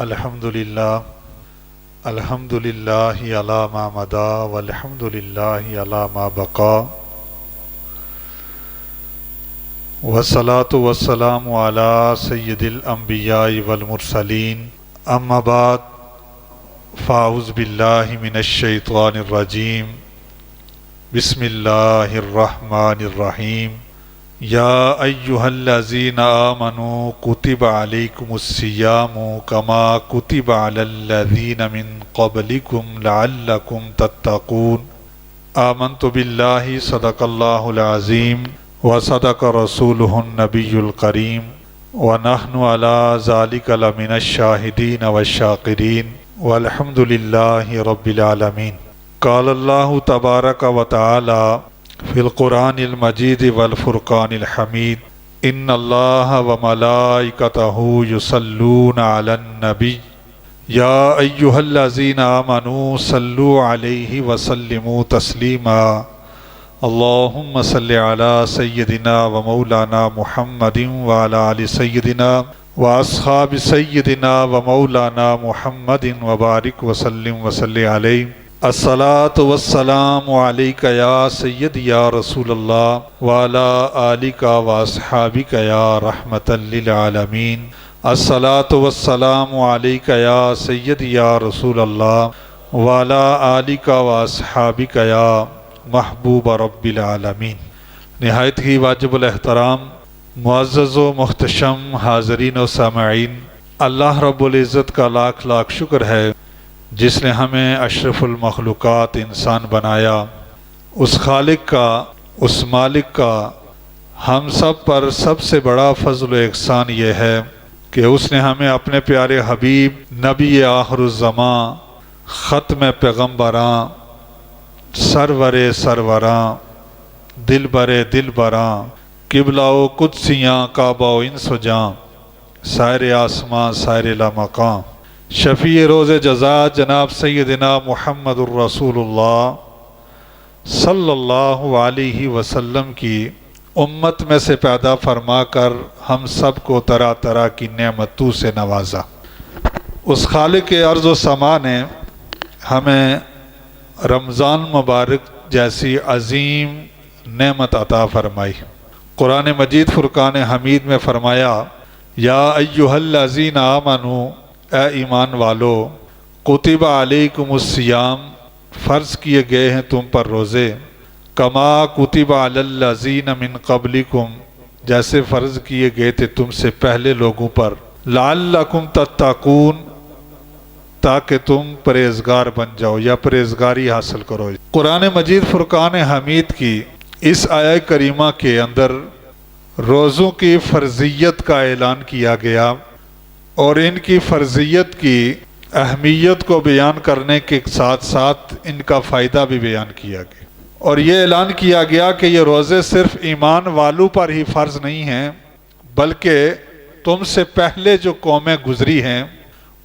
الحمدللہ الحمدللہ علی ما مضی والحمدللہ علی ما بقی والصلاة والسلام علی سید الانبیاء والمرسلین اما بعد فاعوذ باللہ من الشیطان الرجیم بسم اللہ الرحمن الرحیم یا ایہا الذین آمنوا کتب علیکم الصیام کما کتب علی الذین من قبلکم لعلکم تتقون آمنت باللہ صدق اللہ العظیم وصدق رسولہ النبی الکریم ونحن علی ذلک لمن الشاہدین والشاکرین والحمد للہ رب العالمین قال اللہ تبارک و تعالی فی القرآن المجید والفرقان الحمید ان اللہ وملائکتہ یصلون علی النبی یا ایہا الذین آمنوا صلوا علیہ وسلموا تسلیما اللہم صلی علی سیدنا و مولانا محمد وعلی آل سیدنا و اصحاب سیدنا و مولانا محمد وبارک وسلم وصلی علیہ الصلاۃ والسلام علیک یا سید یا رسول اللہ وعلی آلک و اصحابک یا رحمۃ للعالمین الصلاۃ والسلام علیک یا سید یا رسول اللہ وعلی آلک و اصحابک یا محبوب رب العالمین۔ نہایت ہی واجب الاحترام معزز و محتشم حاضرین و سامعین، اللہ رب العزت کا لاکھ لاکھ شکر ہے جس نے ہمیں اشرف المخلوقات انسان بنایا۔ اس خالق کا، اس مالک کا ہم سب پر سب سے بڑا فضل و احسان یہ ہے کہ اس نے ہمیں اپنے پیارے حبیب نبی آخر الزماں، ختم پیغمبراں، سرور سروراں، دلبر دلبراں، قبلہ و قدسیاں، کعبہ و انس و جاں، سائر آسماں سائر لامکاں، شفیع روز جزا جناب سیدنا محمد الرسول اللہ صلی اللہ علیہ وسلم کی امت میں سے پیدا فرما کر ہم سب کو طرح طرح کی نعمتوں سے نوازا۔ اس خالق ارض و سما نے ہمیں رمضان مبارک جیسی عظیم نعمت عطا فرمائی۔ قرآن مجید فرقان حمید میں فرمایا یا ایہا الذین آمنوا، اے ایمان والو، کتب علیکم الصیام، فرض کیے گئے ہیں تم پر روزے، کما کتب علی الذین من قبلکم، جیسے فرض کیے گئے تھے تم سے پہلے لوگوں پر، لعلکم تتقون، تاکہ تم پرہیزگار بن جاؤ یا پرہیزگاری حاصل کرو۔ قرآن مجید فرقان حمید کی اس آیہ کریمہ کے اندر روزوں کی فرضیت کا اعلان کیا گیا اور ان کی فرضیت کی اہمیت کو بیان کرنے کے ساتھ ساتھ ان کا فائدہ بھی بیان کیا گیا، اور یہ اعلان کیا گیا کہ یہ روزے صرف ایمان والوں پر ہی فرض نہیں ہیں بلکہ تم سے پہلے جو قومیں گزری ہیں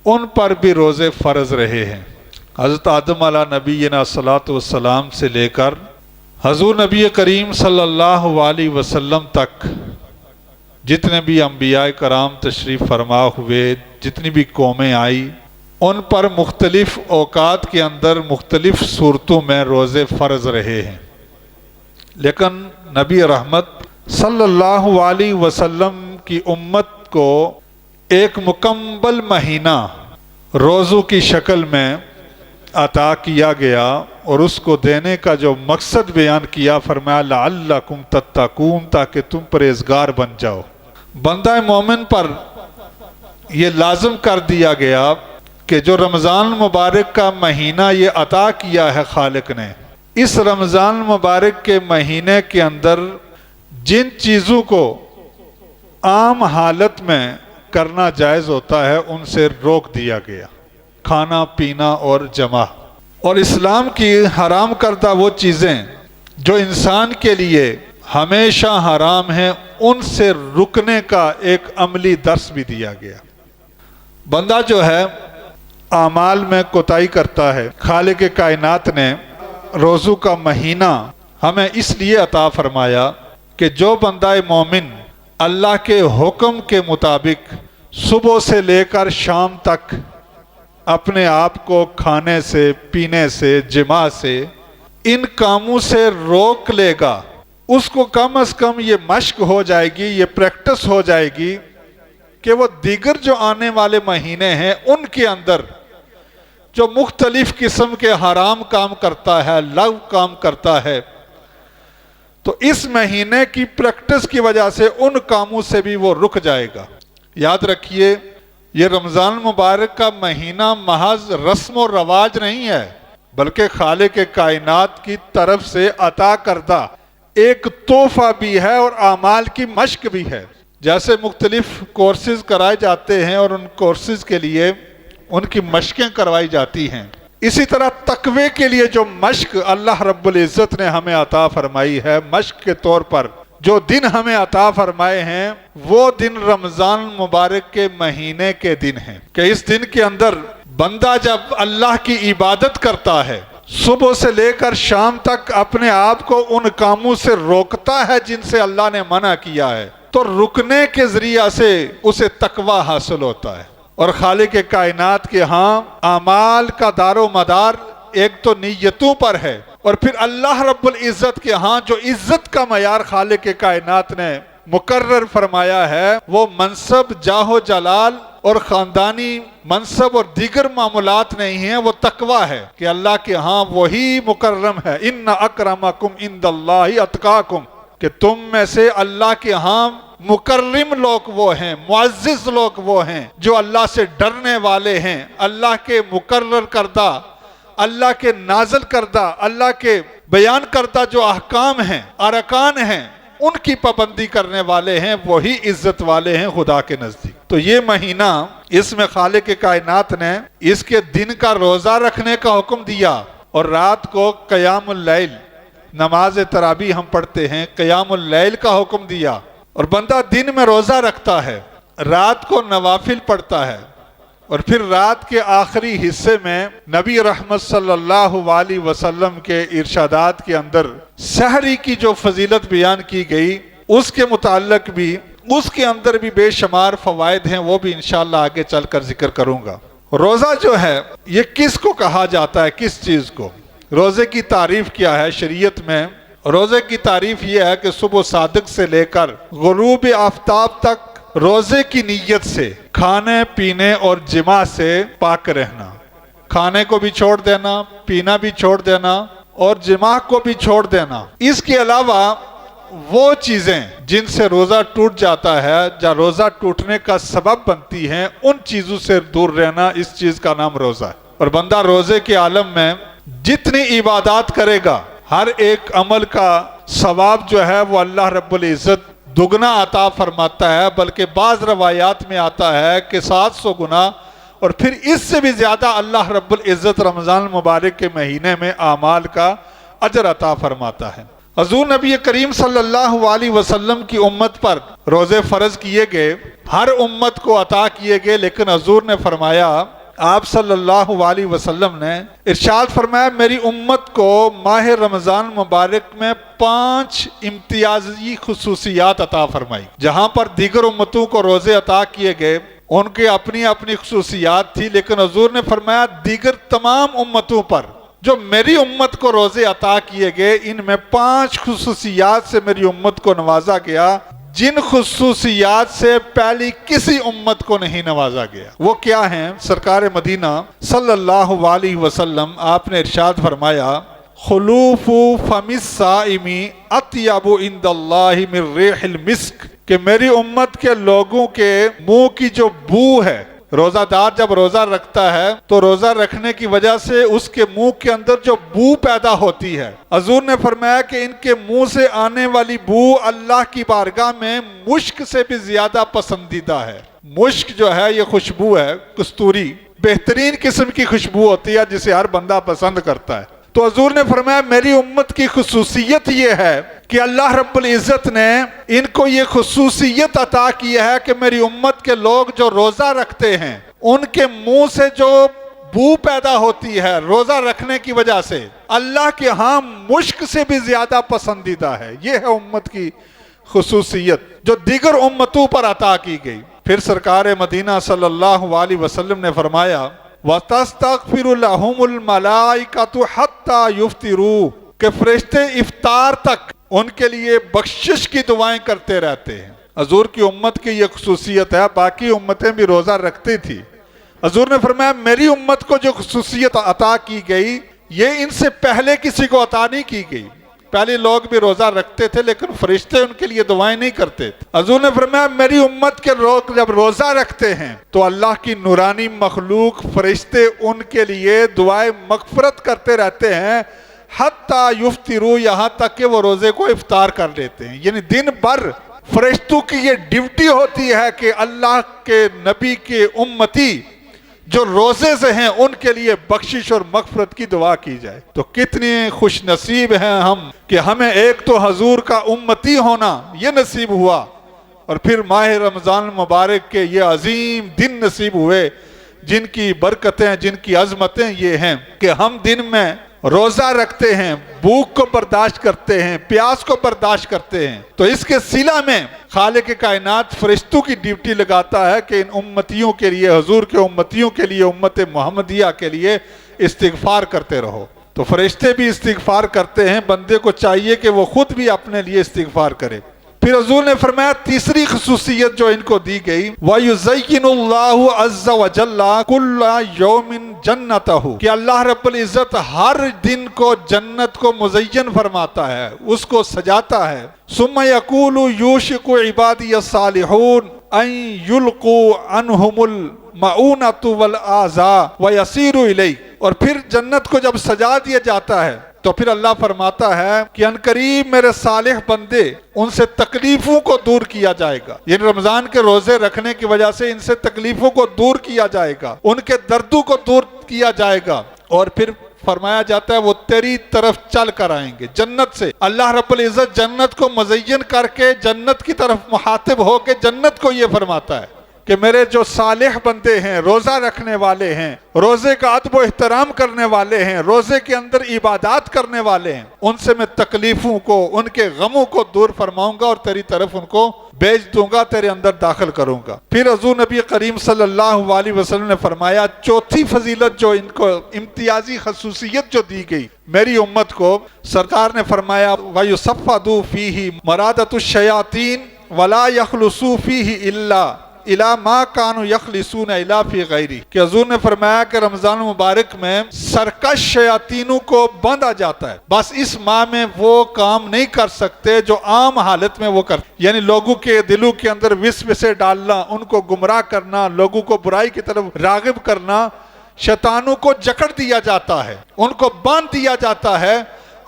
ان پر بھی روزے فرض رہے ہیں۔ حضرت آدم علیہ نبینا صلاۃ والسلام سے لے کر حضور نبی کریم صلی اللہ علیہ وسلم تک جتنے بھی انبیاء کرام تشریف فرما ہوئے، جتنی بھی قومیں آئی، ان پر مختلف اوقات کے اندر مختلف صورتوں میں روزے فرض رہے ہیں، لیکن نبی رحمت صلی اللہ علیہ وسلم کی امت کو ایک مکمل مہینہ روزوں کی شکل میں عطا کیا گیا، اور اس کو دینے کا جو مقصد بیان کیا فرمایا لعلکم تتقون، تاکہ تم پرہیزگار بن جاؤ۔ بندہ مومن پر یہ لازم کر دیا گیا کہ جو رمضان مبارک کا مہینہ یہ عطا کیا ہے خالق نے، اس رمضان مبارک کے مہینے کے اندر جن چیزوں کو عام حالت میں کرنا جائز ہوتا ہے ان سے روک دیا گیا، کھانا پینا اور جمع، اور اسلام کی حرام کردہ وہ چیزیں جو انسان کے لیے ہمیشہ حرام ہیں ان سے رکنے کا ایک عملی درس بھی دیا گیا۔ بندہ جو ہے اعمال میں کوتاہی کرتا ہے، خالق کائنات نے روزوں کا مہینہ ہمیں اس لیے عطا فرمایا کہ جو بندہ مومن اللہ کے حکم کے مطابق صبح سے لے کر شام تک اپنے آپ کو کھانے سے، پینے سے، جماع سے، ان کاموں سے روک لے گا، اس کو کم از کم یہ مشق ہو جائے گی، یہ پریکٹس ہو جائے گی کہ وہ دیگر جو آنے والے مہینے ہیں ان کے اندر جو مختلف قسم کے حرام کام کرتا ہے، لغو کام کرتا ہے، تو اس مہینے کی پریکٹس کی وجہ سے ان کاموں سے بھی وہ رک جائے گا۔ یاد رکھیے، یہ رمضان مبارک کا مہینہ محض رسم و رواج نہیں ہے، بلکہ خالق کائنات کی طرف سے عطا کردہ ایک تحفہ بھی ہے اور اعمال کی مشق بھی ہے۔ جیسے مختلف کورسز کرائے جاتے ہیں اور ان کورسز کے لیے ان کی مشقیں کروائی جاتی ہیں، اسی طرح تقوی کے لیے جو مشق اللہ رب العزت نے ہمیں عطا فرمائی ہے، مشق کے طور پر جو دن ہمیں عطا فرمائے ہیں، وہ دن رمضان مبارک کے مہینے کے دن ہیں کہ اس دن کے اندر بندہ جب اللہ کی عبادت کرتا ہے، صبح سے لے کر شام تک اپنے آپ کو ان کاموں سے روکتا ہے جن سے اللہ نے منع کیا ہے، تو رکنے کے ذریعہ سے اسے تقوی حاصل ہوتا ہے۔ اور خالق کائنات کے ہاں اعمال کا دار و مدار ایک تو نیتوں پر ہے، اور پھر اللہ رب العزت کے ہاں جو عزت کا معیار خالق کائنات نے مقرر فرمایا ہے، وہ منصب، جاہ و جلال اور خاندانی منصب اور دیگر معاملات نہیں ہیں، وہ تقوی ہے کہ اللہ کے ہاں وہی مکرم ہے۔ ان اکرمکم عند اللہ اتقاکم، کہ تم میں سے اللہ کے ہاں مکرم لوگ وہ ہیں، معزز لوگ وہ ہیں جو اللہ سے ڈرنے والے ہیں، اللہ کے مقرر کردہ، اللہ کے نازل کردہ، اللہ کے بیان کردہ جو احکام ہیں، ارکان ہیں، ان کی پابندی کرنے والے ہیں، وہی عزت والے ہیں خدا کے نزدیک۔ تو یہ مہینہ، اس میں خالق کائنات نے اس کے دن کا روزہ رکھنے کا حکم دیا، اور رات کو قیام اللیل، نماز تراویح ہم پڑھتے ہیں، قیام اللیل کا حکم دیا، اور بندہ دن میں روزہ رکھتا ہے، رات کو نوافل پڑھتا ہے، اور پھر رات کے آخری حصے میں نبی رحمت صلی اللہ علیہ وسلم کے ارشادات کے اندر سحری کی جو فضیلت بیان کی گئی، اس کے متعلق بھی، اس کے اندر بھی بے شمار فوائد ہیں، وہ بھی انشاءاللہ آگے چل کر ذکر کروں گا۔ روزہ جو ہے یہ کس کو کہا جاتا ہے، کس چیز کو؟ روزے کی تعریف کیا ہے شریعت میں؟ روزے کی تعریف یہ ہے کہ صبح صادق سے لے کر غروب آفتاب تک روزے کی نیت سے کھانے پینے اور جماع سے پاک رہنا، کھانے کو بھی چھوڑ دینا، پینا بھی چھوڑ دینا اور جماع کو بھی چھوڑ دینا۔ اس کے علاوہ وہ چیزیں جن سے روزہ ٹوٹ جاتا ہے، یا روزہ ٹوٹنے کا سبب بنتی ہیں، ان چیزوں سے دور رہنا، اس چیز کا نام روزہ ہے۔ اور بندہ روزے کے عالم میں جتنی عبادات کرے گا، ہر ایک عمل کا ثواب جو ہے وہ اللہ رب العزت دگنا عطا فرماتا ہے، بلکہ بعض روایات میں آتا ہے کہ 700 گنا، اور پھر اس سے بھی زیادہ اللہ رب العزت رمضان مبارک کے مہینے میں اعمال کا اجر عطا فرماتا ہے۔ حضور نبی کریم صلی اللہ علیہ وسلم کی امت پر روزے فرض کیے گئے، ہر امت کو عطا کیے گئے، لیکن حضور نے فرمایا، آپ صلی اللہ علیہ وسلم نے ارشاد فرمایا، میری امت کو ماہ رمضان مبارک میں 5 امتیازی خصوصیات عطا فرمائی۔ جہاں پر دیگر امتوں کو روزے عطا کیے گئے، ان کے اپنی اپنی خصوصیات تھی، لیکن حضور نے فرمایا دیگر تمام امتوں پر جو میری امت کو روزے عطا کیے گئے، ان میں 5 خصوصیات سے میری امت کو نوازا گیا، جن خصوصیات سے پہلی کسی امت کو نہیں نوازا گیا۔ وہ کیا ہیں؟ سرکار مدینہ صلی اللہ علیہ وسلم آپ نے ارشاد فرمایا، خلوف فم الصائم اطیب عند اللہ من ریح المسک، کہ میری امت کے لوگوں کے منہ کی جو بو ہے، روزہ دار جب روزہ رکھتا ہے تو روزہ رکھنے کی وجہ سے اس کے منہ کے اندر جو بو پیدا ہوتی ہے، حضور نے فرمایا کہ ان کے منہ سے آنے والی بو اللہ کی بارگاہ میں مشک سے بھی زیادہ پسندیدہ ہے۔ مشک جو ہے یہ خوشبو ہے، کستوری، بہترین قسم کی خوشبو ہوتی ہے جسے ہر بندہ پسند کرتا ہے۔ تو حضور نے فرمایا میری امت کی خصوصیت یہ ہے کہ اللہ رب العزت نے ان کو یہ خصوصیت عطا کی ہے کہ میری امت کے لوگ جو روزہ رکھتے ہیں، ان کے منہ سے جو بو پیدا ہوتی ہے روزہ رکھنے کی وجہ سے، اللہ کے ہاں مشک سے بھی زیادہ پسندیدہ ہے۔ یہ ہے امت کی خصوصیت جو دیگر امتوں پر عطا کی گئی۔ پھر سرکار مدینہ صلی اللہ علیہ وسلم نے فرمایا وَتَسْتَغْفِرُ لَهُمُ الْمَلَائِكَةُ حَتَّى يُفْطِرُوا، کہ فرشتے افطار تک ان کے لیے بخشش کی دعائیں کرتے رہتے ہیں۔ حضور کی امت کی یہ خصوصیت ہے، باقی امتیں بھی روزہ رکھتی تھی، حضور نے فرمایا میری امت کو جو خصوصیت عطا کی گئی یہ ان سے پہلے کسی کو عطا نہیں کی گئی۔ پہلے لوگ بھی روزہ رکھتے تھے لیکن فرشتے ان کے لیے دعائیں نہیں کرتے تھے۔ حضور نے فرمایا میری امت کے لوگ جب روزہ رکھتے ہیں تو اللہ کی نورانی مخلوق فرشتے ان کے لیے دعائیں مغفرت کرتے رہتے ہیں، حتیٰ یفطروا، یہاں تک کہ وہ روزے کو افطار کر لیتے ہیں۔ یعنی دن بھر فرشتوں کی یہ ڈیوٹی ہوتی ہے کہ اللہ کے نبی کے امتی جو روزے سے ہیں ان کے لیے بخشش اور مغفرت کی دعا کی جائے۔ تو کتنے خوش نصیب ہیں ہم کہ ہمیں ایک تو حضور کا امتی ہونا یہ نصیب ہوا، اور پھر ماہ رمضان المبارک کے یہ عظیم دن نصیب ہوئے جن کی برکتیں، جن کی عظمتیں یہ ہیں کہ ہم دن میں روزہ رکھتے ہیں، بھوک کو برداشت کرتے ہیں، پیاس کو برداشت کرتے ہیں۔ تو اس کے صلہ میں خالق کائنات فرشتوں کی ڈیوٹی لگاتا ہے کہ ان امتیوں کے لیے، حضور کے امتیوں کے لیے، امت محمدیہ کے لیے استغفار کرتے رہو۔ تو فرشتے بھی استغفار کرتے ہیں، بندے کو چاہیے کہ وہ خود بھی اپنے لیے استغفار کرے۔ پھر حضور نے فرمایا تیسری خصوصیت جو ان کو دی گئی وَيُزَيِّنُ اللَّهُ عَزَّ وَجَلَّ كُلَّ يَوْمٍ جَنَّتَهُ، کہ اللہ رب العزت ہر دن کو جنت کو مزین فرماتا ہے، اس کو سجاتا ہے۔ ثُمَّ يَقُولُ يُوشِكُ عِبَادِيَ الصَّالِحُونَ أَن يُلْقُوا عَنْهُمُ الْمَعُونَةُ وَالْآذَى وَيَسِيرُ إِلَيْهِ، اور پھر جنت کو جب سجا دیا جاتا ہے تو پھر اللہ فرماتا ہے کہ عنقریب میرے صالح بندے ان سے تکلیفوں کو دور کیا جائے گا، یعنی رمضان کے روزے رکھنے کی وجہ سے ان سے تکلیفوں کو دور کیا جائے گا، ان کے دردوں کو دور کیا جائے گا، اور پھر فرمایا جاتا ہے وہ تیری طرف چل کر آئیں گے جنت سے۔ اللہ رب العزت جنت کو مزین کر کے جنت کی طرف مخاطب ہو کے جنت کو یہ فرماتا ہے کہ میرے جو صالح بندے ہیں، روزہ رکھنے والے ہیں، روزے کا ادب و احترام کرنے والے ہیں، روزے کے اندر عبادات کرنے والے ہیں، ان سے میں تکلیفوں کو، ان کے غموں کو دور فرماؤں گا اور تیری طرف ان کو بیچ دوں گا، تیرے اندر داخل کروں گا۔ پھر حضور نبی کریم صلی اللہ علیہ وسلم نے فرمایا چوتھی فضیلت جو ان کو امتیازی خصوصیت جو دی گئی میری امت کو، سرکار نے فرمایا وَيُصَفَّدُ فِيهِ مَرَادَةُ الشَّيَاطِينِ وَلَا يَخْلُصُ فِيهِ إِلَّا الا ما کانوا یخلصون الا فی غیری، کہ حضور نے فرمایا کہ رمضان مبارک میں سرکش شیاطینوں کو باندھا جاتا ہے، بس اس ماہ میں وہ کام نہیں کر سکتے جو عام حالت میں وہ کرتے، یعنی لوگوں کے دلوں کے اندر وسوسے ڈالنا، ان کو گمراہ کرنا، لوگوں کو برائی کی طرف راغب کرنا، شیطانوں کو جکڑ دیا جاتا ہے، ان کو باندھ دیا جاتا ہے۔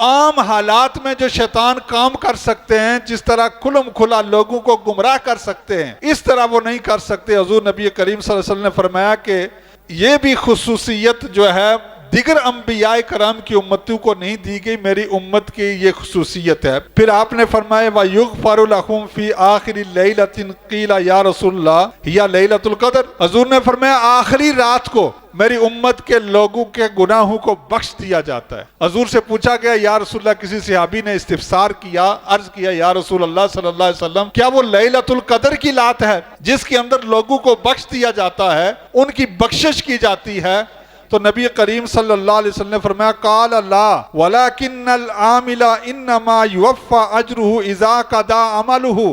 عام حالات میں جو شیطان کام کر سکتے ہیں، جس طرح کھلم کھلا لوگوں کو گمراہ کر سکتے ہیں، اس طرح وہ نہیں کر سکتے۔ حضور نبی کریم صلی اللہ علیہ وسلم نے فرمایا کہ یہ بھی خصوصیت جو ہے دیگر انبیاء کرام کی امتوں کو نہیں دی گئی، میری امت کی یہ خصوصیت ہے۔ پھر آپ نے فرمایا وَيُغْفَرُ لَهُمْ فِي آخِرِ لَيْلَةٍ قِيلَ يَا رَسُولَ اللَّهِ هِيَ لَيْلَةُ الْقَدْرِ، حضور نے فرمایا آخری رات کو میری امت کے لوگوں کے گناہوں کو بخش دیا جاتا ہے۔ حضور سے پوچھا گیا یا رسول اللہ، کسی صحابی نے استفسار کیا، عرض کیا یا رسول اللہ صلی اللہ علیہ وسلم کیا وہ لیلۃ القدر کی رات ہے جس کے اندر لوگوں کو بخش دیا جاتا ہے، ان کی بخشش کی جاتی ہے؟ تو نبی کریم صلی اللہ علیہ وسلم نے فرمایا قال لا ولكن العامل انما يوفى اجره اذا قضى عمله،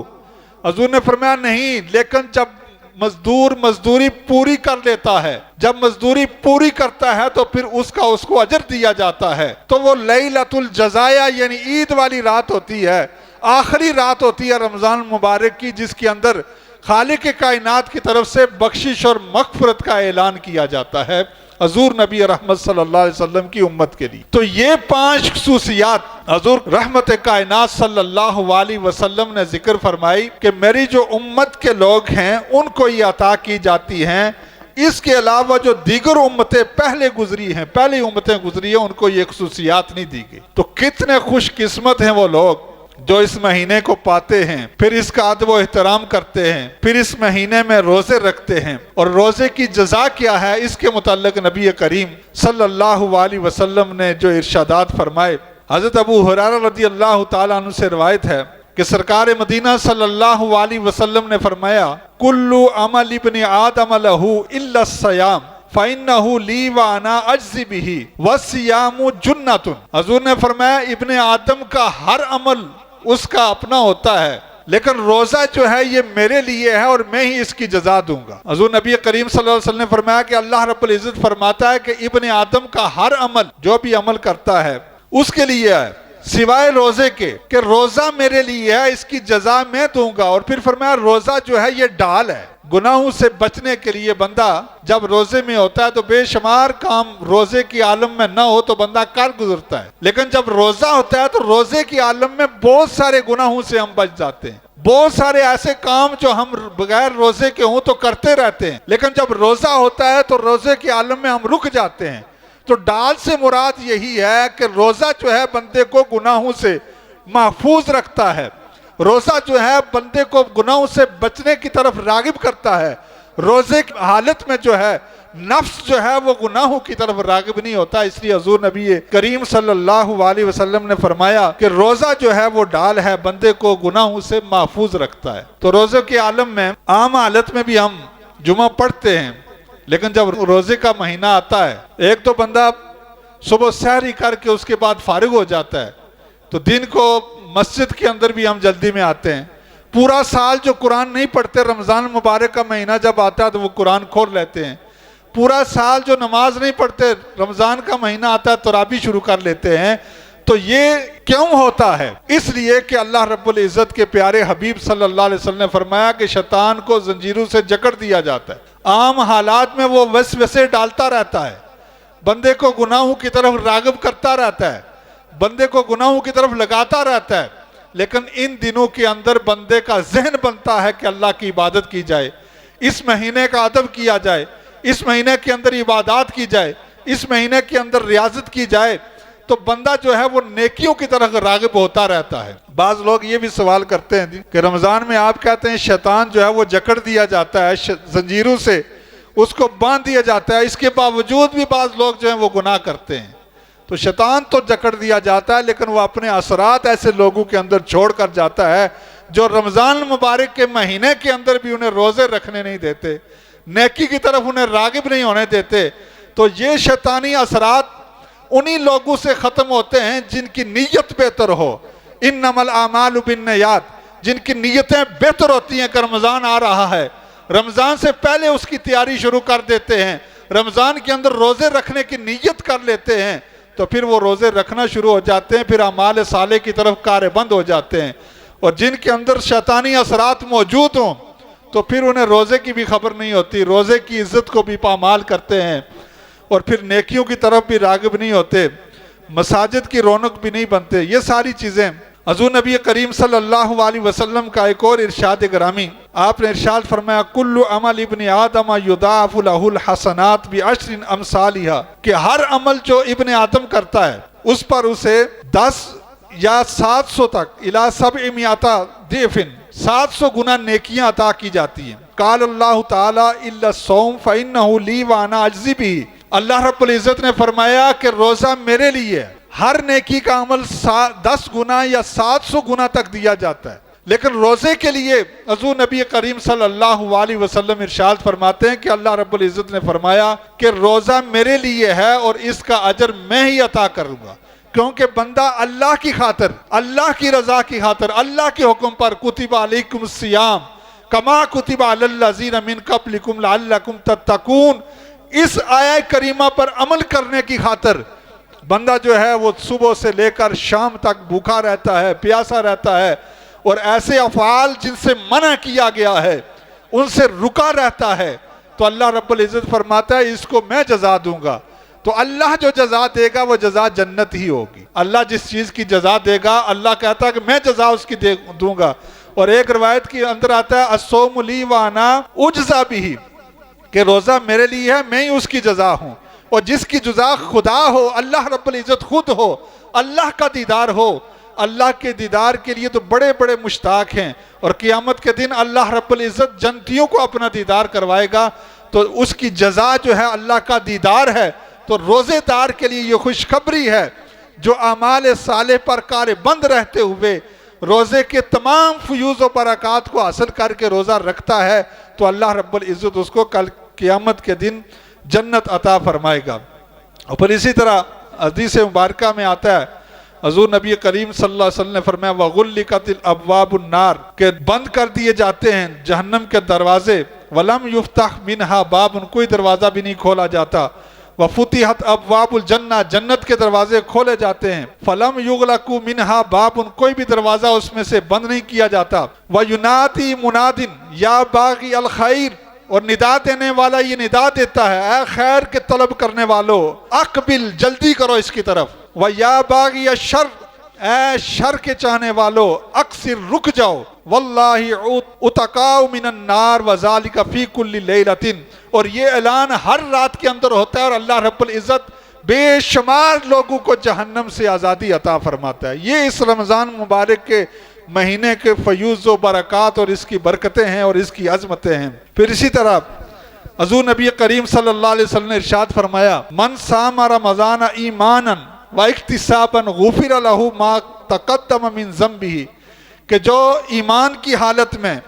حضور نے فرمایا نہیں، لیکن جب مزدور مزدوری پوری کر لیتا ہے، جب مزدوری پوری کرتا ہے تو پھر اس کو اجر دیا جاتا ہے۔ تو وہ لیلۃ الجزائیہ یعنی عید والی رات ہوتی ہے، آخری رات ہوتی ہے رمضان مبارک کی، جس کے اندر خالق کائنات کی طرف سے بخشش اور مغفرت کا اعلان کیا جاتا ہے حضور نبی رحمت صلی اللہ علیہ وسلم کی امت کے لیے۔ تو یہ 5 خصوصیات حضور رحمت کائنات صلی اللہ علیہ وسلم نے ذکر فرمائی کہ میری جو امت کے لوگ ہیں ان کو یہ عطا کی جاتی ہیں۔ اس کے علاوہ جو دیگر امتیں پہلے گزری ہیں، پہلی امتیں گزری ہیں، ان کو یہ خصوصیات نہیں دی گئی۔ تو کتنے خوش قسمت ہیں وہ لوگ جو اس مہینے کو پاتے ہیں، پھر اس کا ادب و احترام کرتے ہیں، پھر اس مہینے میں روزے رکھتے ہیں۔ اور روزے کی جزا کیا ہے اس کے متعلق نبی کریم صلی اللہ علیہ وسلم نے جو ارشادات فرمائے، حضرت ابو ہریرہ رضی اللہ تعالیٰ عنہ سے روایت ہے کہ سرکار مدینہ صلی اللہ علیہ وسلم نے فرمایا کلو عمل ابن آدم لہو الا الصیام فَإِنَّهُ لِي وَأَنَا أَجْزِي بِهِ وَالصِّيَامُ جُنَّةٌ۔ حضور نے فرمایا ابن آدم کا ہر عمل اس کا اپنا ہوتا ہے، لیکن روزہ جو ہے یہ میرے لیے ہے اور میں ہی اس کی جزا دوں گا۔ حضور نبی کریم صلی اللہ علیہ وسلم نے فرمایا کہ اللہ رب العزت فرماتا ہے کہ ابن آدم کا ہر عمل جو بھی عمل کرتا ہے اس کے لیے ہے سوائے روزے کے، کہ روزہ میرے لیے ہے، اس کی جزا میں دوں گا۔ اور پھر فرمایا روزہ جو ہے یہ ڈال ہے، گناہوں سے بچنے کے لیے بندہ جب روزے میں ہوتا ہے تو بے شمار کام روزے کی عالم میں نہ ہو تو بندہ کر گزرتا ہے، لیکن جب روزہ ہوتا ہے تو روزے کی عالم میں بہت سارے گناہوں سے ہم بچ جاتے ہیں، بہت سارے ایسے کام جو ہم بغیر روزے کے ہوں تو کرتے رہتے ہیں، لیکن جب روزہ ہوتا ہے تو روزے کی عالم میں ہم رک جاتے ہیں۔ تو ڈال سے مراد یہی ہے کہ روزہ جو ہے بندے کو گناہوں سے محفوظ رکھتا ہے، روزہ جو ہے بندے کو گناہوں سے بچنے کی طرف راغب کرتا ہے۔ روزے کی حالت میں جو ہے نفس جو ہے وہ گناہوں کی طرف راغب نہیں ہوتا، اس لیے حضور نبی کریم صلی اللہ علیہ وسلم نے فرمایا کہ روزہ جو ہے وہ ڈال ہے، بندے کو گناہوں سے محفوظ رکھتا ہے۔ تو روزے کے عالم میں عام حالت میں بھی ہم جمعہ پڑھتے ہیں، لیکن جب روزے کا مہینہ آتا ہے ایک تو بندہ صبح سحری کر کے اس کے بعد فارغ ہو جاتا ہے، تو دن کو مسجد کے اندر بھی ہم جلدی میں آتے ہیں، پورا سال جو قرآن نہیں پڑھتے رمضان مبارک کا مہینہ جب آتا ہے تو وہ قرآن کھول لیتے ہیں، پورا سال جو نماز نہیں پڑھتے رمضان کا مہینہ آتا ہے تراویح شروع کر لیتے ہیں۔ تو یہ کیوں ہوتا ہے؟ اس لیے کہ اللہ رب العزت کے پیارے حبیب صلی اللہ علیہ وسلم نے فرمایا کہ شیطان کو زنجیروں سے جکڑ دیا جاتا ہے، عام حالات میں وہ وسوسے ڈالتا رہتا ہے، بندے کو گناہوں کی طرف راغب کرتا رہتا ہے، بندے کو گناہوں کی طرف لگاتا رہتا ہے، لیکن ان دنوں کے اندر بندے کا ذہن بنتا ہے کہ اللہ کی عبادت کی جائے، اس مہینے کا ادب کیا جائے، اس مہینے کے اندر عبادات کی جائے، اس مہینے کے اندر ریاضت کی جائے، تو بندہ جو ہے وہ نیکیوں کی طرف راغب ہوتا رہتا ہے۔ بعض لوگ یہ بھی سوال کرتے ہیں کہ رمضان میں آپ کہتے ہیں شیطان جو ہے وہ جکڑ دیا جاتا ہے زنجیروں سے، اس کو باندھ دیا جاتا ہے، اس کے باوجود بھی بعض لوگ جو ہیں وہ گناہ کرتے ہیں۔ تو شیطان تو جکڑ دیا جاتا ہے، لیکن وہ اپنے اثرات ایسے لوگوں کے اندر چھوڑ کر جاتا ہے جو رمضان مبارک کے مہینے کے اندر بھی انہیں روزے رکھنے نہیں دیتے، نیکی کی طرف انہیں راغب نہیں ہونے دیتے۔ تو یہ شیطانی اثرات انہی لوگوں سے ختم ہوتے ہیں جن کی نیت بہتر ہو، انما الاعمال بالنیات، جن کی نیتیں بہتر ہوتی ہیں کہ رمضان آ رہا ہے، رمضان سے پہلے اس کی تیاری شروع کر دیتے ہیں، رمضان کے اندر روزے رکھنے کی نیت کر لیتے ہیں، تو پھر وہ روزے رکھنا شروع ہو جاتے ہیں، پھر اعمال صالح کی طرف کار بند ہو جاتے ہیں۔ اور جن کے اندر شیطانی اثرات موجود ہوں تو پھر انہیں روزے کی بھی خبر نہیں ہوتی، روزے کی عزت کو بھی پامال کرتے ہیں، اور پھر نیکیوں کی طرف بھی راغب نہیں ہوتے، مساجد کی رونق بھی نہیں بنتے۔ یہ ساری چیزیں حضور نبی کریم صلی اللہ علیہ وسلم کا ایک اور ارشاد گرامی، آپ نے ارشاد فرمایا کل عمل ابن آدم یضاعف له الحسنات بعشر امثالها، کہ ہر عمل جو ابن آدم کرتا ہے اس پر اسے 10 یا 700 تک الی 700 ضعف 700 گنا نیکیاں عطا کی جاتی ہیں۔ قال اللہ تعالی الا الصوم فانه لی وانا اجزی بہ، اللہ رب العزت نے فرمایا کہ روزہ میرے لیے ہے، ہر نیکی کا عمل 10 گنا یا 700 گنا تک دیا جاتا ہے، لیکن روزے کے لیے حضور نبی کریم صلی اللہ علیہ وسلم ارشاد فرماتے ہیں کہ اللہ رب العزت نے فرمایا کہ روزہ میرے لیے ہے اور اس کا اجر میں ہی عطا کروں گا، کیونکہ بندہ اللہ کی خاطر، اللہ کی رضا کی خاطر، اللہ کے حکم پر کتب علیکم الصیام کما کتب علی الذین من قبلکم لعلکم تتقون، اس آیہ کریمہ پر عمل کرنے کی خاطر بندہ جو ہے وہ صبح سے لے کر شام تک بھوکا رہتا ہے، پیاسا رہتا ہے، اور ایسے افعال جن سے منع کیا گیا ہے ان سے رکا رہتا ہے، تو اللہ رب العزت فرماتا ہے اس کو میں جزا دوں گا۔ تو اللہ جو جزا دے گا وہ جزا جنت ہی ہوگی، اللہ جس چیز کی جزا دے گا اللہ کہتا ہے کہ میں جزا اس کی دوں گا۔ اور ایک روایت کے اندر آتا ہے الصوم لی وانا اجزا بہ، کہ روزہ میرے لیے ہے، میں ہی اس کی جزا ہوں، اور جس کی جزا خدا ہو، اللہ رب العزت خود ہو، اللہ کا دیدار ہو، اللہ کے دیدار کے لیے تو بڑے بڑے مشتاق ہیں، اور قیامت کے دن اللہ رب العزت جنتیوں کو اپنا دیدار کروائے گا، تو اس کی جزا جو ہے اللہ کا دیدار ہے۔ تو روزے دار کے لیے یہ خوشخبری ہے جو اعمال صالح پر کار بند رہتے ہوئے روزے کے تمام فیوز و برکات کو حاصل کر کے روزہ رکھتا ہے تو اللہ رب العزت اس کو کل قیامت کے دن جنت عطا فرمائے گا۔ اور پھر اسی طرح حدیث مبارکہ میں آتا ہے، حضور نبی کریم صلی اللہ علیہ وسلم نے فرمایا وَغُلِّقَتِ الْأَبْوَابُ النَّارِ کہ بند کر دیے جاتے ہیں جہنم کے دروازے، وَلَمْ يُفْتَحْ مِنْهَا باب، کوئی دروازہ بھی نہیں کھولا جاتا، وَفُتِحَتْ أَبْوَابُ الْجَنَّةِ جنت کے دروازے کھولے جاتے ہیں، فَلَمْ يُغْلَقُ مِنْهَا باب، کوئی بھی دروازہ اس میں سے بند نہیں کیا جاتا، وَيُنَادِي مُنَادٍ يَا بَاغِيَ الْخَيْرِ، اور ندا دینے والا یہ ندا دیتا ہے اے خیر کے طلب کرنے والو، اقبل جلدی کرو اس کی طرف، وَيَا بَاغِيَ الشَّرِّ، اے شر کے چاہنے والو اقصر رک جاؤ، وَاللَّهِ اُتَقَاءُ مِنَ النَّارِ وَذَلِكَ فِي كُلِّ لَيْلَةٍ، اور یہ اعلان ہر رات کے اندر ہوتا ہے اور اللہ رب العزت بے شمار لوگوں کو جہنم سے آزادی عطا فرماتا ہے۔ یہ اس رمضان مبارک کے مہینے کے فیوز و برکات اور اس کی برکتیں ہیں اور اس کی عظمتیں ہیں۔ پھر اسی طرح حضور نبی کریم صلی اللہ علیہ وسلم نے ارشاد فرمایا من صام رمضان ایمانا واحتسابا غفر له ما تقدم من ذنبه، کہ جو ایمان کی حالت میں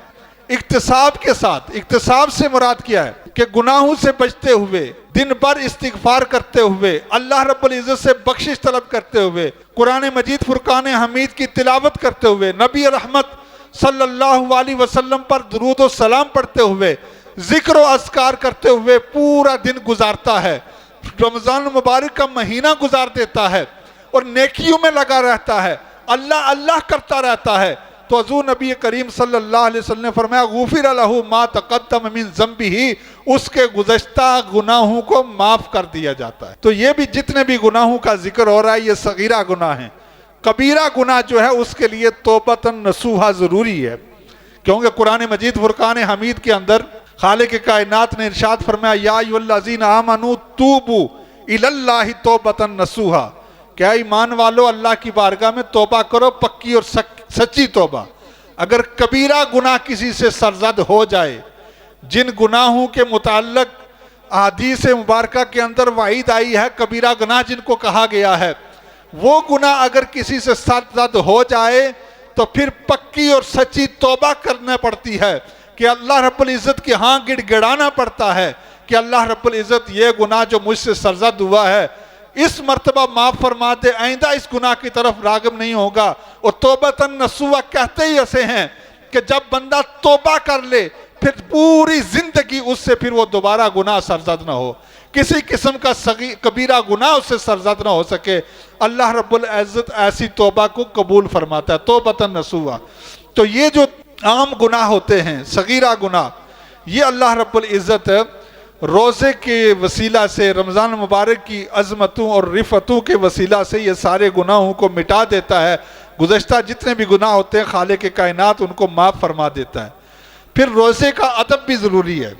احتساب کے ساتھ، احتساب سے مراد کیا ہے کہ گناہوں سے بچتے ہوئے، دن بھر استغفار کرتے ہوئے، اللہ رب العزت سے بخشش طلب کرتے ہوئے، قرآن مجید فرقان حمید کی تلاوت کرتے ہوئے، نبی رحمت صلی اللہ علیہ وسلم پر درود و سلام پڑھتے ہوئے، ذکر و اذکار کرتے ہوئے پورا دن گزارتا ہے، رمضان مبارک کا مہینہ گزار دیتا ہے اور نیکیوں میں لگا رہتا ہے، اللہ اللہ کرتا رہتا ہے، تو حضور نبی کریم صلی اللہ علیہ وسلم نے فرمایا غفر له ما تقدم من ذنبه، اس کے گزشتہ گناہوں کو معاف کر دیا جاتا ہے۔ تو یہ بھی جتنے بھی گناہوں کا ذکر ہو رہا ہے یہ صغیرہ گناہ ہیں، کبیرہ گناہ جو ہے اس کے لیے توبۃ نصوحہ ضروری ہے، کیونکہ قرآن مجید فرقان حمید کے اندر خالق کائنات نے ارشاد فرمایا یا ایھا الذین آمنوا توبوا الی اللہ توبۃ نصوحہ، کیا ایمان والو اللہ کی بارگاہ میں توبہ کرو، پکی اور سچی توبہ۔ اگر کبیرہ گناہ کسی سے سرزد ہو جائے، جن گناہوں کے متعلق احادیث مبارکہ کے اندر وعید آئی ہے، کبیرہ گناہ جن کو کہا گیا ہے، وہ گناہ اگر کسی سے سرزد ہو جائے تو پھر پکی اور سچی توبہ کرنا پڑتی ہے کہ اللہ رب العزت کے ہاں گڑ گڑانا پڑتا ہے کہ اللہ رب العزت یہ گناہ جو مجھ سے سرزد ہوا ہے اس مرتبہ معاف فرما دے، آئندہ اس گناہ کی طرف راغب نہیں ہوگا۔ اور توبۃ نصوحہ کہتے ہی ایسے ہیں کہ جب بندہ توبہ کر لے پھر پوری زندگی اس سے پھر وہ دوبارہ گناہ سرزد نہ ہو، کسی قسم کا کبیرہ گناہ اس سے سرزد نہ ہو سکے، اللہ رب العزت ایسی توبہ کو قبول فرماتا ہے، توبۃ نصوحہ۔ تو یہ جو عام گناہ ہوتے ہیں، صغیرہ گناہ، یہ اللہ رب العزت روزے کے وسیلہ سے، رمضان مبارک کی عظمتوں اور رفتوں کے وسیلہ سے یہ سارے گناہوں کو مٹا دیتا ہے، گزشتہ جتنے بھی گناہ ہوتے ہیں خالق کائنات ان کو معاف فرما دیتا ہے۔ پھر روزے کا ادب بھی ضروری ہے،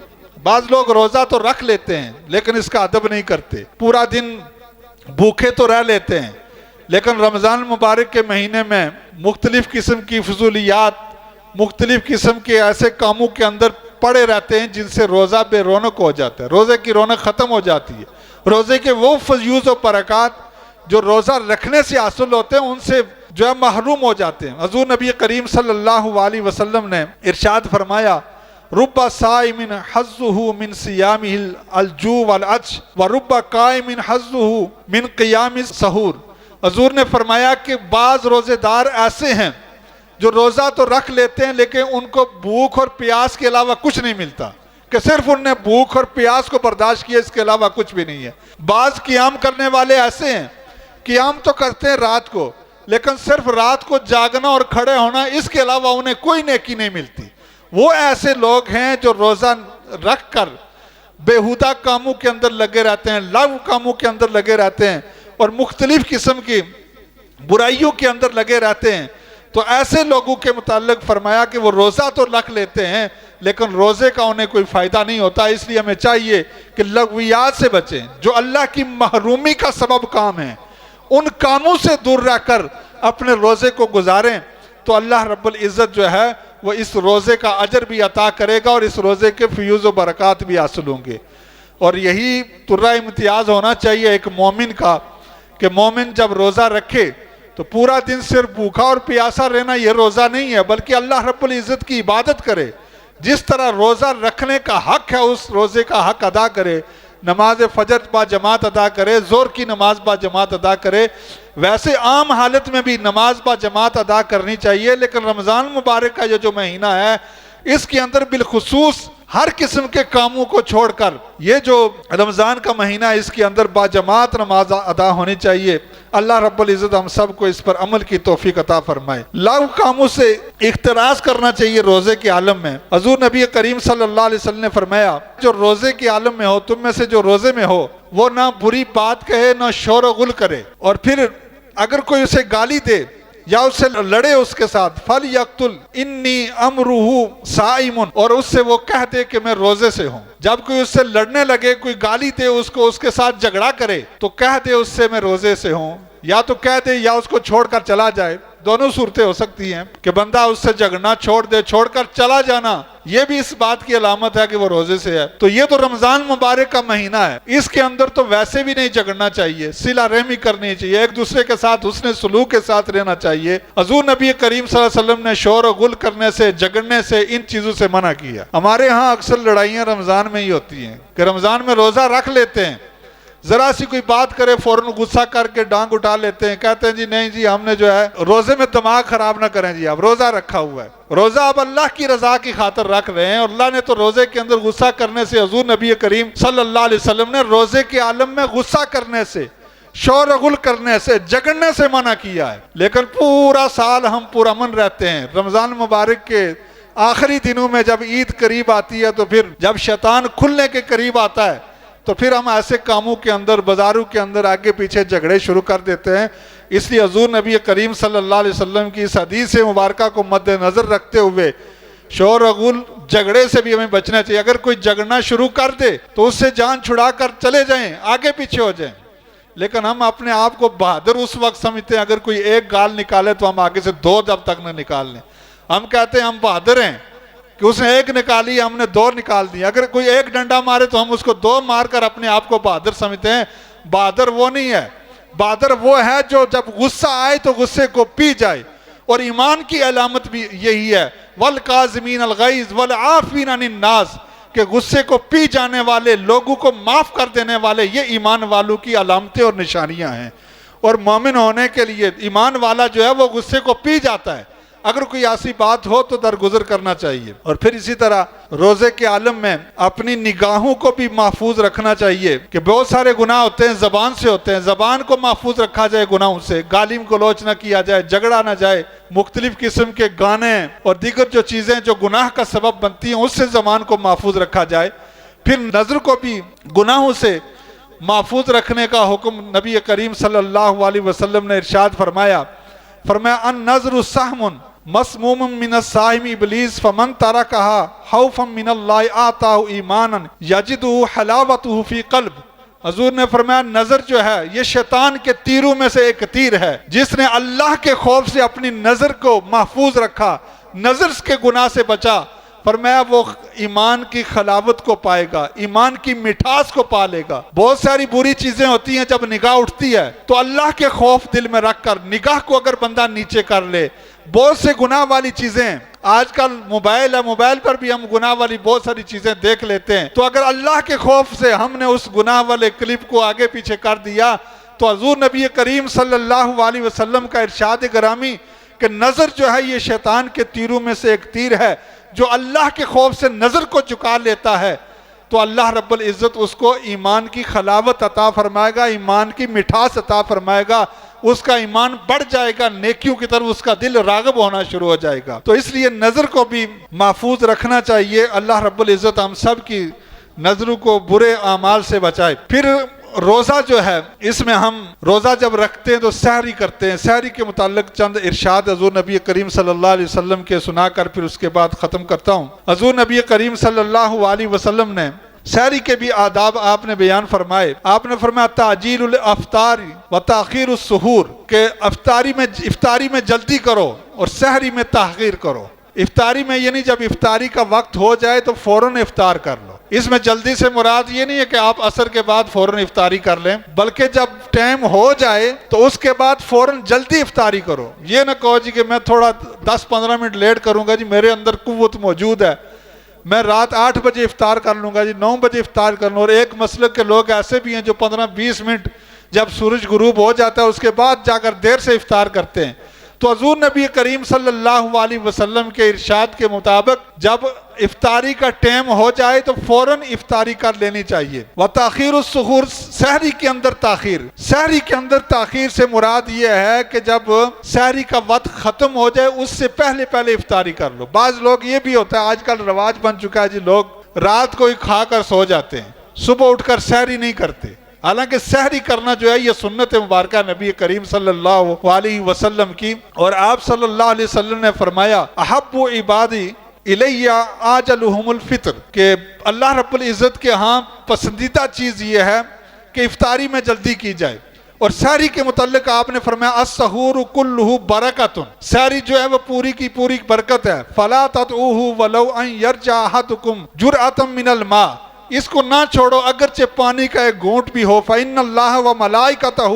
بعض لوگ روزہ تو رکھ لیتے ہیں لیکن اس کا ادب نہیں کرتے، پورا دن بھوکے تو رہ لیتے ہیں لیکن رمضان مبارک کے مہینے میں مختلف قسم کی فضولیات، مختلف قسم کے ایسے کاموں کے اندر پڑے رہتے ہیں جن سے روزہ بے رونق ہو جاتا ہے، روزے کی رونق ختم ہو جاتی ہے، روزے کے وہ فیوز و برکات جو روزہ رکھنے سے حاصل ہوتے ہیں ان سے جو ہے محروم ہو جاتے ہیں۔ حضور نبی کریم صلی اللہ علیہ وسلم نے ارشاد فرمایا رب صائم حظه من صیامہ الجوع والعطش ورب قائم حظه من قیام السحور، حضور نے فرمایا کہ بعض روزے دار ایسے ہیں جو روزہ تو رکھ لیتے ہیں لیکن ان کو بھوک اور پیاس کے علاوہ کچھ نہیں ملتا، کہ صرف ان نے بھوک اور پیاس کو برداشت کیا، اس کے علاوہ کچھ بھی نہیں ہے۔ بعض قیام کرنے والے ایسے ہیں، قیام تو کرتے ہیں رات کو لیکن صرف رات کو جاگنا اور کھڑے ہونا، اس کے علاوہ انہیں کوئی نیکی نہیں ملتی۔ وہ ایسے لوگ ہیں جو روزہ رکھ کر بیہودہ کاموں کے اندر لگے رہتے ہیں، لغو کاموں کے اندر لگے رہتے ہیں اور مختلف قسم کی برائیوں کے اندر لگے رہتے ہیں۔ تو ایسے لوگوں کے متعلق فرمایا کہ وہ روزہ تو رکھ لیتے ہیں لیکن روزے کا انہیں کوئی فائدہ نہیں ہوتا، اس لیے ہمیں چاہیے کہ لغویات سے بچیں، جو اللہ کی محرومی کا سبب کام ہیں ان کاموں سے دور رہ کر اپنے روزے کو گزاریں، تو اللہ رب العزت جو ہے وہ اس روزے کا اجر بھی عطا کرے گا اور اس روزے کے فیوز و برکات بھی حاصل ہوں گے۔ اور یہی ترہ امتیاز ہونا چاہیے ایک مومن کا، کہ مومن جب روزہ رکھے تو پورا دن صرف بھوکا اور پیاسا رہنا یہ روزہ نہیں ہے، بلکہ اللہ رب العزت کی عبادت کرے، جس طرح روزہ رکھنے کا حق ہے اس روزے کا حق ادا کرے، نماز فجر با جماعت ادا کرے، ظہر کی نماز با جماعت ادا کرے، ویسے عام حالت میں بھی نماز با جماعت ادا کرنی چاہیے۔ لیکن رمضان مبارک کا یہ جو مہینہ ہے اس کے اندر بالخصوص ہر قسم کے کاموں کو چھوڑ کر یہ جو رمضان کا مہینہ ہے اس کے اندر با جماعت نماز ادا ہونی چاہیے۔ اللہ رب العزت ہم سب کو اس پر عمل کی توفیق عطا فرمائے۔ لاؤ کاموں سے احتراز کرنا چاہیے روزے کے عالم میں۔ حضور نبی کریم صلی اللہ علیہ وسلم نے فرمایا جو روزے کے عالم میں ہو، تم میں سے جو روزے میں ہو، وہ نہ بری بات کہے نہ شور و غل کرے، اور پھر اگر کوئی اسے گالی دے یا اس سے لڑے اس کے ساتھ فَلْيَقْتُلْ إِنِّي أَمْرُهُ صَائِمٌ، اور اس سے وہ کہہ دے کہ میں روزے سے ہوں۔ جب کوئی اس سے لڑنے لگے، کوئی گالی دے اس کو، اس کے ساتھ جھگڑا کرے تو کہہ دے اس سے میں روزے سے ہوں، یا تو کہہ دے یا اس کو چھوڑ کر چلا جائے۔ دونوں صورتیں ہو سکتی ہیں کہ بندہ اس سے جھگڑنا چھوڑ دے، چھوڑ کر چلا جانا یہ بھی اس بات کی علامت ہے کہ وہ روزے سے ہے۔ تو یہ تو رمضان مبارک کا مہینہ ہے، اس کے اندر تو ویسے بھی نہیں جھگڑنا چاہیے، صلہ رحمی کرنی چاہیے، ایک دوسرے کے ساتھ حسن سلوک کے ساتھ رہنا چاہیے۔ حضور نبی کریم صلی اللہ علیہ وسلم نے شور و غل کرنے سے، جھگڑنے سے، ان چیزوں سے منع کیا۔ ہمارے ہاں اکثر لڑائیاں رمضان میں ہی ہوتی ہیں کہ رمضان میں روزہ رکھ لیتے ہیں، ذرا سی کوئی بات کرے فوراً غصہ کر کے ڈانگ اٹھا لیتے ہیں، کہتے ہیں جی نہیں جی ہم نے جو ہے روزے میں دماغ خراب نہ کریں جی، آپ روزہ رکھا ہوا ہے، روزہ آپ اللہ کی رضا کی خاطر رکھ رہے ہیں، اور اللہ نے تو روزے کے اندر غصہ کرنے سے، حضور نبی کریم صلی اللہ علیہ وسلم نے روزے کے عالم میں غصہ کرنے سے، شور و غل کرنے سے، جھگڑنے سے منع کیا ہے۔ لیکن پورا سال ہم پرامن رہتے ہیں، رمضان مبارک کے آخری دنوں میں جب عید قریب آتی ہے تو پھر جب شیطان کھلنے کے قریب آتا ہے تو پھر ہم ایسے کاموں کے اندر، بازاروں کے اندر آگے پیچھے جھگڑے شروع کر دیتے ہیں۔ اس لیے حضور نبی کریم صلی اللہ علیہ وسلم کی اس حدیث مبارکہ کو مد نظر رکھتے ہوئے شور و غل، جھگڑے سے بھی ہمیں بچنا چاہیے۔ اگر کوئی جھگڑنا شروع کر دے تو اس سے جان چھڑا کر چلے جائیں، آگے پیچھے ہو جائیں۔ لیکن ہم اپنے آپ کو بہادر اس وقت سمجھتے ہیں اگر کوئی ایک گال نکالے تو ہم آگے سے دو جب تک نہ نکال لیں۔ ہم کہتے ہیں ہم بہادر ہیں کہ اس نے ایک نکالی، ہم نے دو نکال دی۔ اگر کوئی ایک ڈنڈا مارے تو ہم اس کو دو مار کر اپنے آپ کو بہادر سمجھتے ہیں۔ بہادر وہ نہیں ہے، بہادر وہ ہے جو جب غصہ آئے تو غصے کو پی جائے، اور ایمان کی علامت بھی یہی ہے وَالْقَاظِمِينَ الْغَيْظَ وَالْعَافِينَ عَنِ النَّاسِ، کہ غصے کو پی جانے والے، لوگوں کو معاف کر دینے والے، یہ ایمان والوں کی علامتیں اور نشانیاں ہیں۔ اور مومن ہونے کے لیے ایمان والا جو ہے وہ غصے کو پی جاتا ہے، اگر کوئی ایسی بات ہو تو درگزر کرنا چاہیے۔ اور پھر اسی طرح روزے کے عالم میں اپنی نگاہوں کو بھی محفوظ رکھنا چاہیے کہ بہت سارے گناہ ہوتے ہیں زبان سے ہوتے ہیں، زبان کو محفوظ رکھا جائے گناہوں سے، گالی گلوچ نہ کیا جائے، جھگڑا نہ جائے، مختلف قسم کے گانے اور دیگر جو چیزیں جو گناہ کا سبب بنتی ہیں اس سے زبان کو محفوظ رکھا جائے۔ پھر نظر کو بھی گناہوں سے محفوظ رکھنے کا حکم نبی کریم صلی اللہ علیہ وسلم نے ارشاد فرمایا النظر سہم مسموم من الصائم ابلیس فمن ترکها خوفا من اللہ آتاہ ایمانا یجدہ حلاوتہ فی قلب۔ حضور نے فرمایا نظر جو ہے یہ شیطان کے تیروں میں سے ایک تیر ہے، جس نے اللہ کے خوف سے اپنی نظر کو محفوظ رکھا، نظر کے گناہ سے بچا، فرمایا وہ ایمان کی خلاوت کو پائے گا، ایمان کی مٹھاس کو پا لے گا۔ بہت ساری بری چیزیں ہوتی ہیں، جب نگاہ اٹھتی ہے تو اللہ کے خوف دل میں رکھ کر نگاہ کو اگر بندہ نیچے کر لے، بہت سے گناہ والی چیزیں، آج کل موبائل ہے، موبائل پر بھی ہم گناہ والی بہت ساری چیزیں دیکھ لیتے ہیں، تو اگر اللہ کے خوف سے ہم نے اس گناہ والے کلپ کو آگے پیچھے کر دیا تو حضور نبی کریم صلی اللہ علیہ وسلم کا ارشاد گرامی کہ نظر جو ہے یہ شیطان کے تیروں میں سے ایک تیر ہے، جو اللہ کے خوف سے نظر کو جھکا لیتا ہے تو اللہ رب العزت اس کو ایمان کی خلاوت عطا فرمائے گا، ایمان کی مٹھاس عطا فرمائے گا، اس کا ایمان بڑھ جائے گا، نیکیوں کی طرف اس کا دل راغب ہونا شروع ہو جائے گا۔ تو اس لیے نظر کو بھی محفوظ رکھنا چاہیے۔ اللہ رب العزت ہم سب کی نظروں کو برے اعمال سے بچائے۔ پھر روزہ جو ہے اس میں ہم روزہ جب رکھتے ہیں تو سحری کرتے ہیں۔ سحری کے متعلق چند ارشاد حضور نبی کریم صلی اللہ علیہ وسلم کے سنا کر پھر اس کے بعد ختم کرتا ہوں۔ حضور نبی کریم صلی اللہ علیہ وسلم نے سحری کے بھی آداب آپ نے بیان فرمائے۔ آپ نے فرمایا تعجیل الافطار و تاخیر السحور، کہ افطاری میں جلدی کرو اور سحری میں تاخیر کرو۔ افطاری میں یعنی جب افطاری کا وقت ہو جائے تو فوراً افطار کر لو، اس میں جلدی سے مراد یہ نہیں ہے کہ آپ عصر کے بعد فوراً افطاری کر لیں، بلکہ جب ٹائم ہو جائے تو اس کے بعد فوراً جلدی افطاری کرو۔ یہ نہ کہو جی کہ میں تھوڑا 10-15 منٹ لیٹ کروں گا، جی میرے اندر قوت موجود ہے، میں رات 8 بجے افطار کر لوں گا، جی 9 بجے افطار کر لوں۔ اور ایک مسلک کے لوگ ایسے بھی ہیں جو 15-20 منٹ جب سورج غروب ہو جاتا ہے اس کے بعد جا کر دیر سے افطار کرتے ہیں۔ تو حضور نبی کریم صلی اللہ علیہ وسلم کے ارشاد کے مطابق جب افطاری کا ٹائم ہو جائے تو فوراً افطاری کر لینی چاہیے۔ وَتَأْخِيرُ السُّحُورِ، سحری کے اندر تاخیر۔ سحری کے اندر تاخیر سے مراد یہ ہے کہ جب سحری کا وقت ختم ہو جائے اس سے پہلے پہلے افطاری کر لو۔ بعض لوگ یہ بھی ہوتا ہے، آج کل رواج بن چکا ہے جی، لوگ رات کو ہی کھا کر سو جاتے ہیں، صبح اٹھ کر سحری نہیں کرتے۔ حالانکہ سحری کرنا جو ہے یہ سنت مبارکہ نبی کریم صلی اللہ علیہ وسلم کی، اور آپ صلی اللہ علیہ وسلم نے فرمایا احب عبادی الی آجلہم الفطر، کہ اللہ رب العزت کے ہاں پسندیدہ چیز یہ ہے کہ افطاری میں جلدی کی جائے۔ اور سحری کے متعلق آپ نے فرمایا السحور کلہ برکۃ، سحری جو ہے وہ پوری کی پوری برکت ہے۔ فلا تدعوہ ولو ان یرجع احدکم جرعۃ من الماء، اس کو نہ چھوڑو اگرچہ پانی کا ایک گھونٹ بھی ہو۔ فإن اللہ وملائکتہ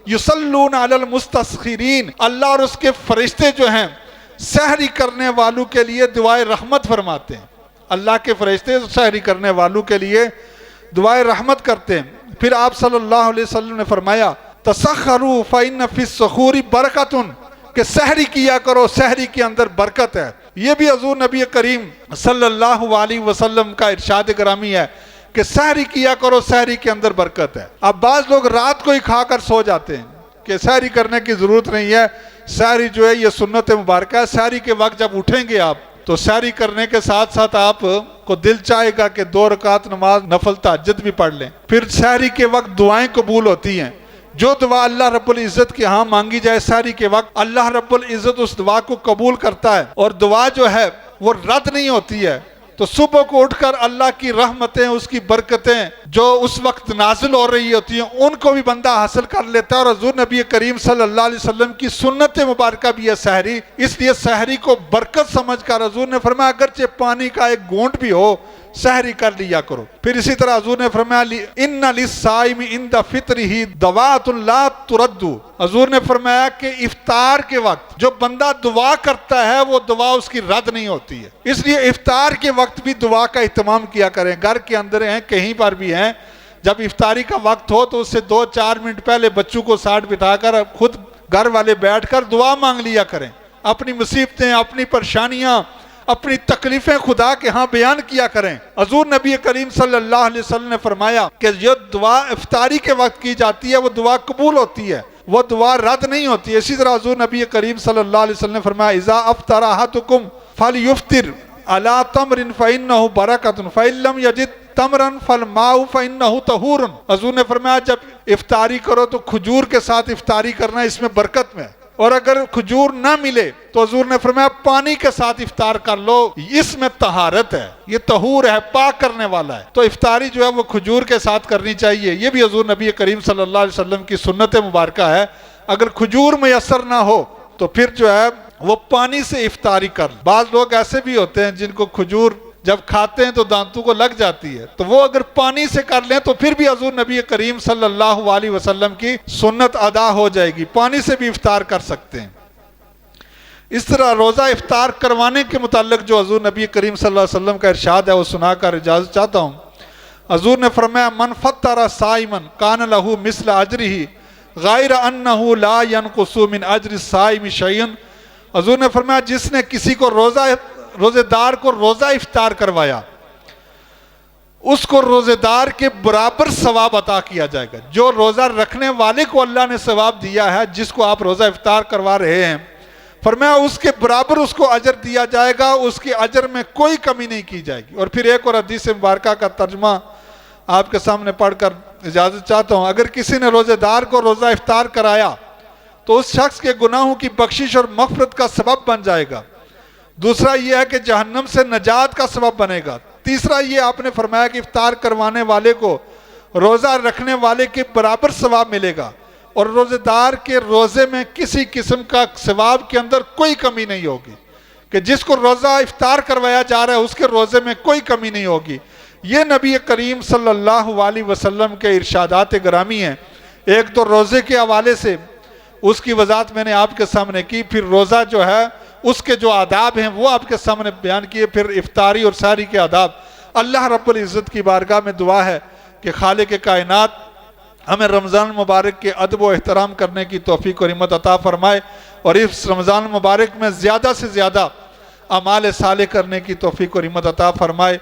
یصلون علی المستسخرین، اللہ اور اس کے فرشتے جو ہیں سحری کرنے والوں کے لیے دعائے رحمت فرماتے ہیں۔ اللہ کے فرشتے سحری کرنے والوں کے لیے دعائے رحمت کرتے ہیں۔ پھر آپ صلی اللہ علیہ وسلم نے فرمایا تسخروا فإن فی السحور برکۃ، کہ سحری کیا کرو، سحری کے اندر برکت ہے۔ یہ بھی حضور نبی کریم صلی اللہ علیہ وسلم کا ارشاد گرامی ہے کہ سحری کیا کرو، سحری کے اندر برکت ہے۔ اب بعض لوگ رات کو ہی کھا کر سو جاتے ہیں کہ سحری کرنے کی ضرورت نہیں ہے، سحری جو ہے یہ سنت مبارکہ ہے۔ سحری کے وقت جب اٹھیں گے آپ تو سحری کرنے کے ساتھ ساتھ آپ کو دل چاہے گا کہ 2 رکعت نماز نفل تہجد بھی پڑھ لیں۔ پھر سحری کے وقت دعائیں قبول ہوتی ہیں، جو دعا اللہ رب العزت کے ہاں مانگی جائے سحری کے وقت، اللہ رب العزت اس دعا کو قبول کرتا ہے، اور دعا جو ہے وہ رد نہیں ہوتی ہے۔ تو صبح کو اٹھ کر اللہ کی رحمتیں، اس کی برکتیں جو اس وقت نازل ہو رہی ہوتی ہیں ان کو بھی بندہ حاصل کر لیتا ہے۔ اور حضور نبی کریم صلی اللہ علیہ وسلم کی سنت مبارکہ بھی ہے سحری، اس لیے سحری کو برکت سمجھ کر حضور نے فرمایا اگرچہ پانی کا ایک گھونٹ بھی ہو سحری کر لیا کرو۔ پھر اسی طرح حضور نے فرمایا ان للصائم عند فطرہ دعوات لا ترد، حضور نے فرمایا کہ افطار کے وقت جو بندہ دعا کرتا ہے وہ دعا اس کی رد نہیں ہوتی ہے۔ اس لیے افطار کے وقت بھی دعا کا اہتمام کیا کریں، گھر کے اندر ہیں کہیں پر بھی ہیں، جب افطاری کا وقت ہو تو اس سے 2-4 منٹ پہلے بچوں کو ساتھ بٹھا کر خود گھر والے بیٹھ کر دعا مانگ لیا کریں، اپنی مصیبتیں، اپنی پریشانیاں، اپنی تکلیفیں خدا کے ہاں بیان کیا کریں۔ حضور نبی کریم صلی اللہ علیہ وسلم نے فرمایا کہ جو دعا افطاری کے وقت کی جاتی ہے وہ دعا قبول ہوتی ہے، وہ دعا رد نہیں ہوتی ہے۔ اسی طرح حضور نبی کریم صلی اللہ علیہ وسلم نے فرمایا اذا افطر احدکم فلیفطر علی تمر فإنہ برکۃ فإن لم یجد تمرا فالماء فإنہ طہور، حضور نے فرمایا جب افطاری کرو تو کھجور کے ساتھ افطاری کرنا، اس میں برکت میں، اور اگر کھجور نہ ملے تو حضور نے فرمایا پانی کے ساتھ افطار کر لو، اس میں طہارت ہے، یہ طہور ہے، پاک کرنے والا ہے۔ تو افطاری جو ہے وہ کھجور کے ساتھ کرنی چاہیے، یہ بھی حضور نبی کریم صلی اللہ علیہ وسلم کی سنت مبارکہ ہے۔ اگر کھجور میسر نہ ہو تو پھر جو ہے وہ پانی سے افطاری کر لیں۔ بعض لوگ ایسے بھی ہوتے ہیں جن کو کھجور جب کھاتے ہیں تو دانتوں کو لگ جاتی ہے، تو وہ اگر پانی سے کر لیں تو پھر بھی حضور نبی کریم صلی اللہ علیہ وسلم کی سنت ادا ہو جائے گی، پانی سے بھی افطار کر سکتے ہیں۔ اس طرح روزہ افطار کروانے کے متعلق جو حضور نبی کریم صلی اللہ علیہ وسلم کا ارشاد ہے وہ سنا کر اجازت چاہتا ہوں۔ حضور نے فرمایا من فطر صائما کان لہ مثل اجرہ غیر انہ لا ینقص من اجر الصائم شیئا، حضور نے فرمایا جس نے کسی کو روزے دار کو روزہ افطار کروایا اس کو روزے دار کے برابر ثواب عطا کیا جائے گا۔ جو روزہ رکھنے والے کو اللہ نے ثواب دیا ہے، جس کو آپ روزہ افطار کروا رہے ہیں، فرمایا اس کے برابر اس کو اجر دیا جائے گا، اس کے اجر میں کوئی کمی نہیں کی جائے گی۔ اور پھر ایک اور حدیث مبارکہ کا ترجمہ آپ کے سامنے پڑھ کر اجازت چاہتا ہوں۔ اگر کسی نے روزے دار کو روزہ افطار کرایا تو اس شخص کے گناہوں کی بخشش اور مغفرت کا سبب بن جائے گا۔ دوسرا یہ ہے کہ جہنم سے نجات کا سبب بنے گا۔ تیسرا یہ آپ نے فرمایا کہ افطار کروانے والے کو روزہ رکھنے والے کے برابر ثواب ملے گا، اور روزے دار کے روزے میں کسی قسم کا ثواب کے اندر کوئی کمی نہیں ہوگی، کہ جس کو روزہ افطار کروایا جا رہا ہے اس کے روزے میں کوئی کمی نہیں ہوگی۔ یہ نبی کریم صلی اللہ علیہ وسلم کے ارشادات گرامی ہیں۔ ایک تو روزے کے حوالے سے اس کی وضاحت میں نے آپ کے سامنے کی، پھر روزہ جو ہے اس کے جو آداب ہیں وہ آپ کے سامنے بیان کیے، پھر افطاری اور سحری کے آداب۔ اللہ رب العزت کی بارگاہ میں دعا ہے کہ خالق کائنات ہمیں رمضان مبارک کے ادب و احترام کرنے کی توفیق اور ہمت عطا فرمائے، اور اس رمضان مبارک میں زیادہ سے زیادہ اعمال صالح کرنے کی توفیق اور ہمت عطا فرمائے۔